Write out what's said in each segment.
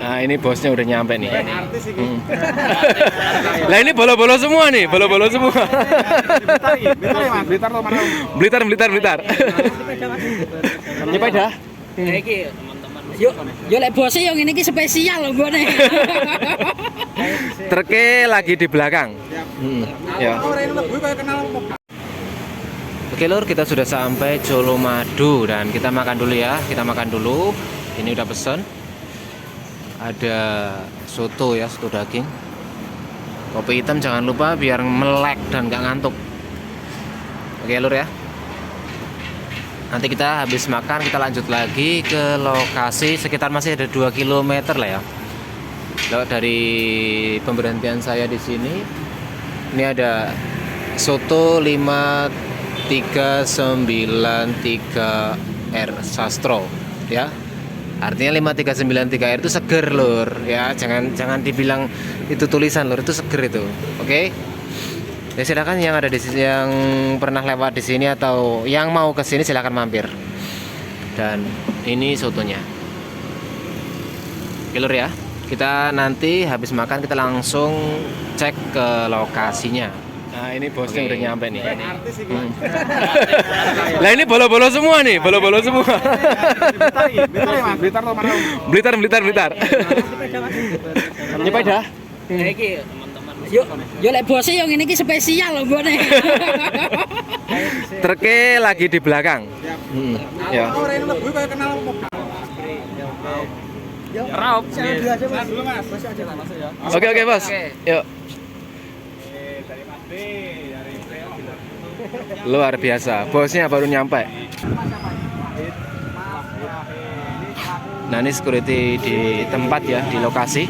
Nah, ini bosnya udah nyampe nih. Lah ini bolo-bolo semua nih, bolo-bolo semua. Blitar. Nyepeda. Iki teman-teman. Yo lek bose yo ngene iki spesial lho nggone. Truknya lagi di belakang. Ya. Oke lur, kita sudah sampai Colomadu dan kita makan dulu ya. Kita makan dulu. Ini udah pesen. Ada soto ya, soto daging. Kopi hitam jangan lupa biar melek dan gak ngantuk. Oke lur ya. Nanti kita habis makan kita lanjut lagi ke lokasi sekitar masih ada 2 km lah ya. Dari pemberhentian saya di sini. Ini ada soto 5393R Sastro ya. Artinya 5393R itu seger lur ya. Jangan dibilang itu tulisan lur, itu seger itu. Oke. Ya silakan yang ada di sini, yang pernah lewat di sini atau yang mau ke sini silakan mampir. Dan ini sotonya. Oke lur ya. Kita nanti habis makan kita langsung cek ke lokasinya. Nah, ini bosnya udah nyampe nih. Lah ini bolo-bolo semua nih, bolo-bolo semua. Blitar. Nyepeda. Iki teman-teman. Yo lek bose yo ngene iki spesial lho nggone. Truknya lagi di belakang. Ya. Raup. Oke bos. Yuk. Luar biasa, bosnya baru nyampe. Nah ini security di tempat ya, di lokasi.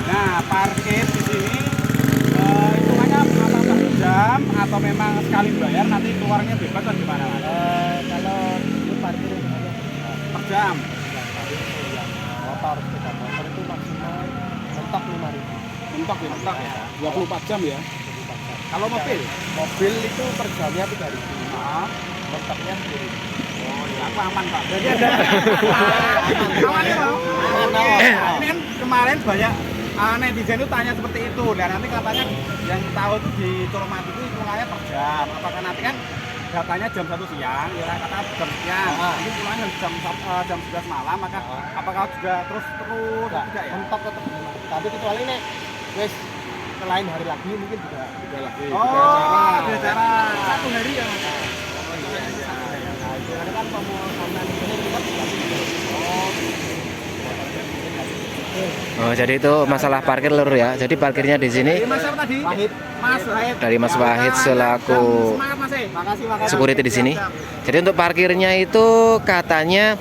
Nah parkir di sini hitungannya berapa per jam atau memang sekali bayar nanti keluarnya bebas atau gimana? Kalau itu parkir Per jam. motor sepeda motor itu maksimal mentok 5.000. Mentok ya. 24 jam ya. Kalau mobil? Mobil itu per jamnya 3.000. Nah, Mentoknya 10.000. oh ya, aku aman Pak. Jadi ada aman ya Pak. Ini kan kemarin banyak netizen itu tanya seperti itu. Dan nanti katanya yang tahu itu di Colomadu itu hitungannya per jam. Apakah nanti kan datanya jam 1 siang, ya kata jam siang. Ini pulangnya jam 11 malam, maka apakah juga terus tidak ya? Mentok tetap. Tapi kecuali nih wes selain hari lagi mungkin juga lagi. Oh, ada cara satu hari ya. Karena kan pemotongan ini tetap Oh jadi itu masalah parkir lur ya. Jadi parkirnya di sini Mas apa tadi? Mas Wahid. dari Mas Wahid selaku Semangat Mas. Makasih. security di sini. Jadi untuk parkirnya itu katanya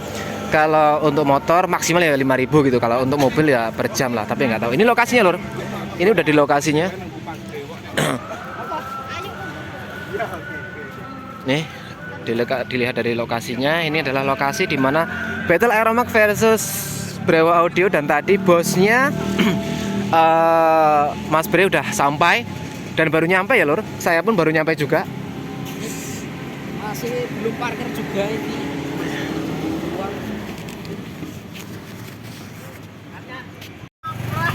kalau untuk motor maksimal ya 5.000 gitu. Kalau untuk mobil ya per jam lah. Tapi nggak tahu. Ini lokasinya lur. Ini udah di lokasinya. Nih dilihat dari lokasinya. Ini adalah lokasi di mana Battle Aeromax versus Brewo Audio dan tadi bosnya Mas Bre udah sampai dan baru nyampe ya lur. Saya pun baru nyampe juga. Masih belum parkir juga ini.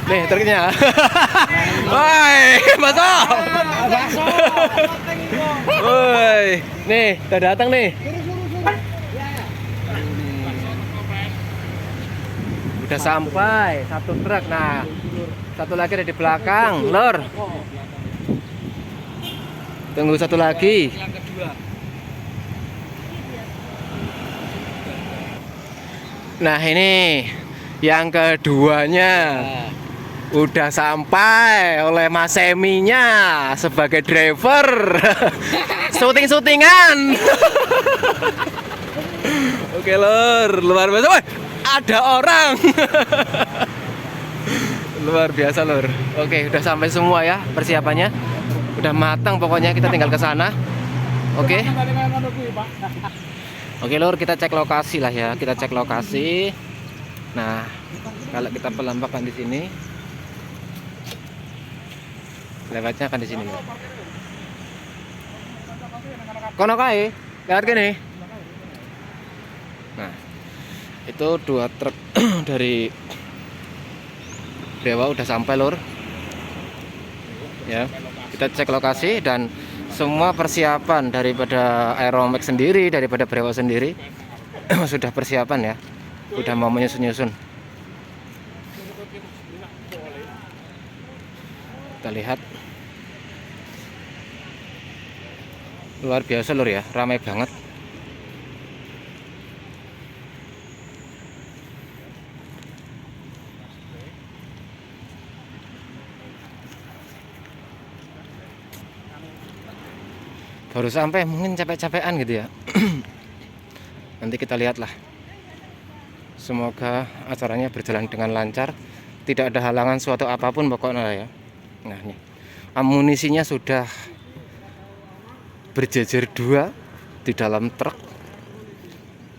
Nih truknya. Woi, masuk. Woi, nih udah datang nih. Udah sampai satu truk. Nah, satu lagi ada di belakang, lur. Tunggu satu lagi. Yang kedua. Nah, ini yang keduanya. Udah sampai oleh Mas Seminya sebagai driver. Syuting-syutingan. Oke lur, luar biasa. Woy, ada orang. Luar biasa lur. Oke, udah sampai semua ya persiapannya. Udah matang pokoknya, kita tinggal ke sana. Oke. Oke lur, kita cek lokasi lah ya. Kita cek lokasi. Nah, kalau kita penampakan di sini, lewatnya akan di sini. Kono kae, lewat kene. Nah, itu 2 truk dari Brewa udah sampai lur. Ya, kita cek lokasi dan semua persiapan daripada Aeromax sendiri, daripada Brewa sendiri sudah persiapan ya, udah mau menyusun-nyusun. Kita lihat, luar biasa lur ya, ramai banget. Baru sampai mungkin capek-capekan gitu ya. Nanti kita lihatlah. Semoga acaranya berjalan dengan lancar, tidak ada halangan suatu apapun pokoknya ya. Nah nih, amunisinya sudah berjejer 2 di dalam truk.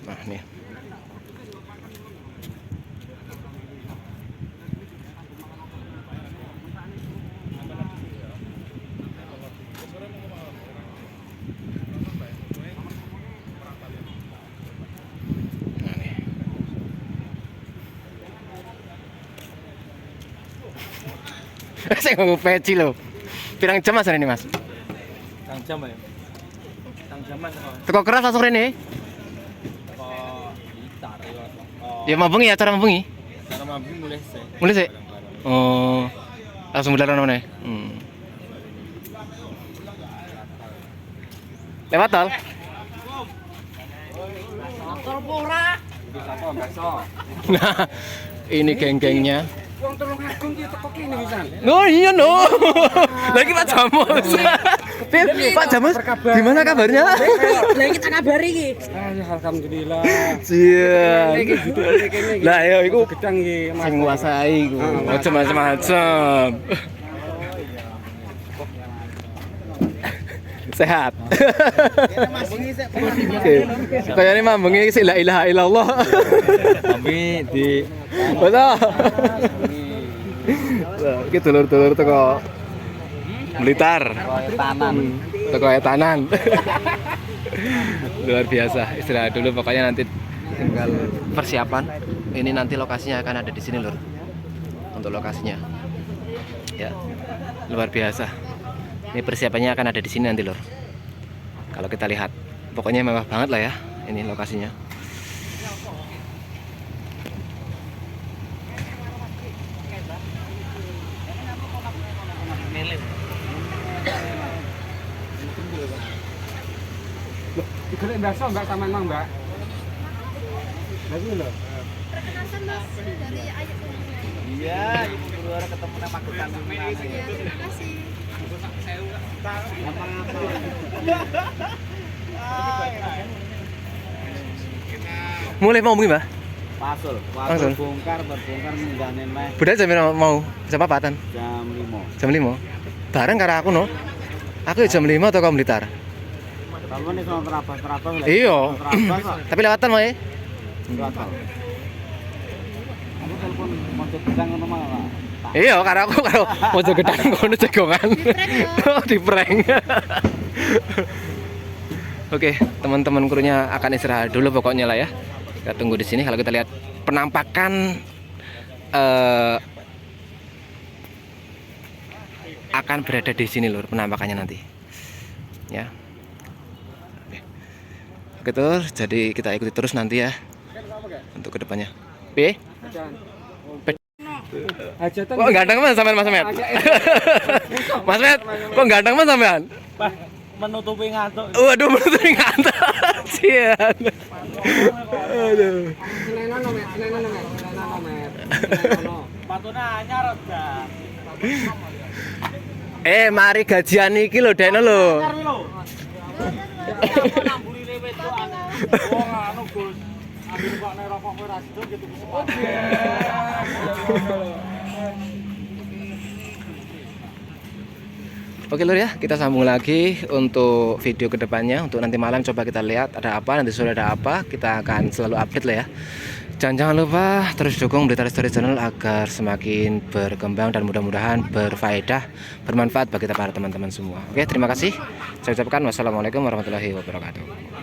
Nah nih, saya ngomong peci loh. Pirang jam mas ini mas? Kang jam ya. Kang jaman kok. Teko keras langsung rene. Kok gitar ya. Ya mambengi acara mambengi. Cara mampu mulai sih. Mulai sih. Oh. Langsung belaran mana? Lewat tol. Tol pora. Nah, ini geng-gengnya. Wong Tulung Agung ki teko kene pisan. Oh iya no. Lagi Pak Jamus. Pak Jamus, gimana kabarnya? Lah iki tak kabari iki. Alhamdulillah. Sian. Lah ya iku Gedang iki sing nguasai iku. Aja macam-macam. Sehat. Kayaknya mambengi sih la ilaha illallah. Kami di Betul. Iki dulur-dulur teko Blitar. Tanan. Teko Etanan. Luar biasa. Istirahat dulu pokoknya nanti tinggal persiapan. Ini nanti lokasinya akan ada di sini, Lur. Untuk lokasinya. Ya. Luar biasa. Ini persiapannya akan ada di sini nanti, Lur. Kalau kita lihat, pokoknya mewah banget lah ya. Ini lokasinya. Digolek bakso Mbak sampean mang, Mbak. Lagi lho. Perkenalkan Mas dari Ayu. Iya, ibu keluar ketemu sama magetan. Ya, terima kasih. Mulai mau mungkin, Mbak? Pasul, Pasul. berbongkar minggane meh Budal jam mau jam apaan? jam 5. Jam 5. Bareng karo aku no. Aku ya jam 5 toko Blitar. Kalau nih soal terabas lah. Iya. Terabas kok. Tapi lewatan mau ya? Terabas. Aku telepon mau gedang ngono malah. Iya, karo aku karo pojok gedang kono cegongan. Oh, di prank. Oke, teman-teman krunya akan istirahat dulu pokoknya lah ya. Kita tunggu di sini. Kalau kita lihat penampakan akan berada di sini Lur, penampakannya nanti. Ya. Oke, Tur, jadi kita ikuti terus nanti ya untuk kedepannya. P? Hajatan. Kok ganteng mas sampean Mas Met? Mas Met, kok ganteng mas sampean? Menutupi ngantuk. Waduh, menutupi ngantuk. Sian. Aduh. Patune anyar dah. Mari gajian iki lho, Dekno lho. Wong anu Gus. Ambil kok nek rokok kowe ra sido gitu kesempatan. Oke Lur ya, kita sambung lagi untuk video kedepannya. Untuk nanti malam coba kita lihat ada apa, nanti sore ada apa. Kita akan selalu update lah ya. Jangan lupa terus dukung Blitar Story Channel agar semakin berkembang dan mudah-mudahan berfaedah, bermanfaat bagi para teman-teman semua. Oke, terima kasih. Saya ucapkan wassalamualaikum warahmatullahi wabarakatuh.